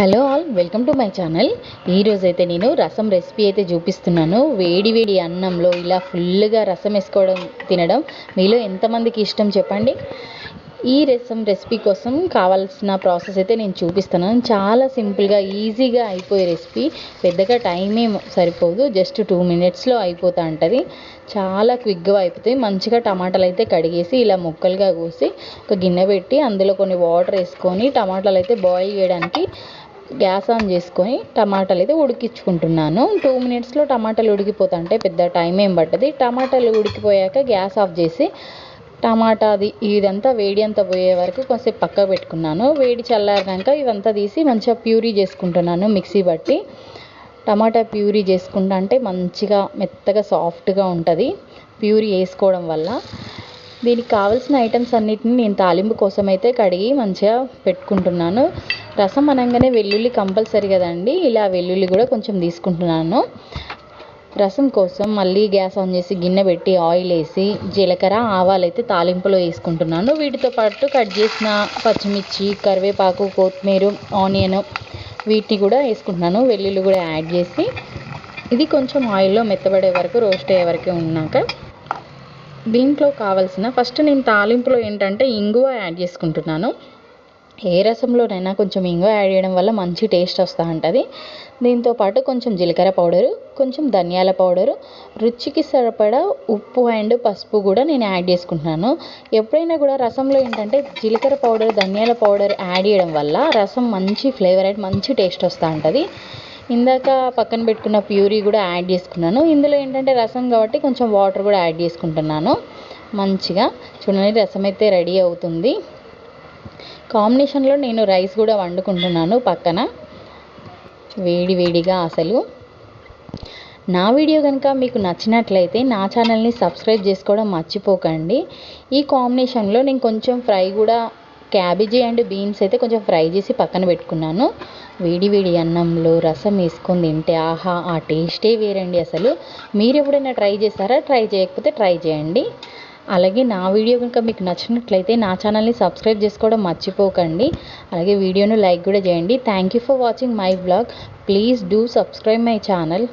Hello all, welcome to my channel. ఈరోజైతే నేను రసం రెసిపీ అయితే చూపిస్తున్నాను. వేడి వేడి అన్నంలో ఇలా ఫుల్గా రసం వేసుకోవడం తినడం మీలో ఎంతమందికి ఇష్టం చెప్పండి. ఈ రసం రెసిపీ కోసం కావాల్సిన ప్రాసెస్ అయితే నేను చూపిస్తున్నాను. చాలా సింపుల్గా ఈజీగా అయిపోయే రెసిపీ. పెద్దగా టైం ఏం సరిపోదు, జస్ట్ 2 minutesలో అయిపోతూ ఉంటుంది. చాలా క్విక్గా అయిపోతాయి. మంచిగా టమాటాలు అయితే కడిగేసి ఇలా ముక్కలుగా కోసి ఒక గిన్నె పెట్టి అందులో కొన్ని వాటర్ వేసుకొని టమాటాలు అయితే బాయిల్ చేయడానికి గ్యాస్ ఆన్ చేసుకొని టమాటాలు అయితే ఉడికించుకుంటున్నాను. 2 minutesలో టమాటాలు ఉడికిపోతుంటే పెద్ద టైం ఏం పట్టదు. టమాటాలు ఉడికిపోయాక గ్యాస్ ఆఫ్ చేసి ఇదంతా వేడి అంతా పోయే వరకు కొంచెం పక్కకు పెట్టుకున్నాను. వేడి చల్లారినాక ఇదంతా తీసి మంచిగా ప్యూరీ చేసుకుంటున్నాను. మిక్సీ బట్టి టమాటా ప్యూరీ చేసుకుంటా అంటే మంచిగా మెత్తగా సాఫ్ట్గా ఉంటుంది ప్యూరీ వేసుకోవడం వల్ల. దీనికి కావాల్సిన ఐటమ్స్ అన్నిటిని నేను తాలింపు కోసం అయితే కడిగి మంచిగా పెట్టుకుంటున్నాను. రసం అనగానే వెల్లుల్లి కంపల్సరీ కదండి, ఇలా వెల్లుల్లి కూడా కొంచెం తీసుకుంటున్నాను. రసం కోసం మళ్ళీ గ్యాస్ ఆన్ చేసి గిన్నె పెట్టి ఆయిల్ వేసి జీలకర్ర ఆవాలు అయితే తాలింపులో వేసుకుంటున్నాను. వీటితో పాటు కట్ చేసిన పచ్చిమిర్చి, కరివేపాకు, కొత్తిమీర, ఆనియన్ వీటిని కూడా వేసుకుంటున్నాను. వెల్లుల్లి కూడా యాడ్ చేసి ఇది కొంచెం ఆయిల్లో మెత్తబడే వరకు రోస్ట్ అయ్యే వరకు ఉన్నాక దీంట్లో కావాల్సిన ఫస్ట్ నేను తాలింపులో ఏంటంటే ఇంగువ యాడ్ చేసుకుంటున్నాను. ఏ రసంలోనైనా కొంచెం ఇంగువ యాడ్ చేయడం వల్ల మంచి టేస్ట్ వస్తూ ఉంటుంది. దీంతోపాటు కొంచెం జీలకర్ర పౌడరు, కొంచెం ధనియాల పౌడరు, రుచికి సరిపడా ఉప్పు అండ్ పసుపు కూడా నేను యాడ్ చేసుకుంటున్నాను. ఎప్పుడైనా కూడా రసంలో ఏంటంటే జీలకర్ర పౌడర్, ధనియాల పౌడర్ యాడ్ చేయడం వల్ల రసం మంచి ఫ్లేవర్ అండ్ మంచి టేస్ట్ వస్తూ ఉంటుంది. ఇందాక పక్కన పెట్టుకున్న ప్యూరీ కూడా యాడ్ చేసుకున్నాను. ఇందులో ఏంటంటే రసం కాబట్టి కొంచెం వాటర్ కూడా యాడ్ చేసుకుంటున్నాను. మంచిగా చూడండి, రసం అయితే రెడీ అవుతుంది. కాంబినేషన్లో నేను రైస్ కూడా వండుకుంటున్నాను పక్కన వేడి వేడిగా. అసలు నా వీడియో కనుక మీకు నచ్చినట్లయితే నా ఛానల్ని సబ్స్క్రైబ్ చేసుకోవడం మర్చిపోకండి. ఈ కాంబినేషన్లో నేను కొంచెం ఫ్రై కూడా క్యాబేజీ అండ్ బీన్స్ అయితే కొంచెం ఫ్రై చేసి పక్కన పెట్టుకున్నాను. వేడి వేడి అన్నంలో రసం వేసుకొని తింటే ఆహా, ఆ టేస్టే వేరండి. అసలు మీరు ఎప్పుడైనా ట్రై చేస్తారా? ట్రై చేయకపోతే ట్రై చేయండి. అలాగే నా వీడియో కనుక మీకు నచ్చినట్లయితే నా ఛానల్ని సబ్స్క్రైబ్ చేసుకోవడం మర్చిపోకండి. అలాగే వీడియోను లైక్ కూడా చేయండి. Thank you for watching my vlog. Please do subscribe my channel.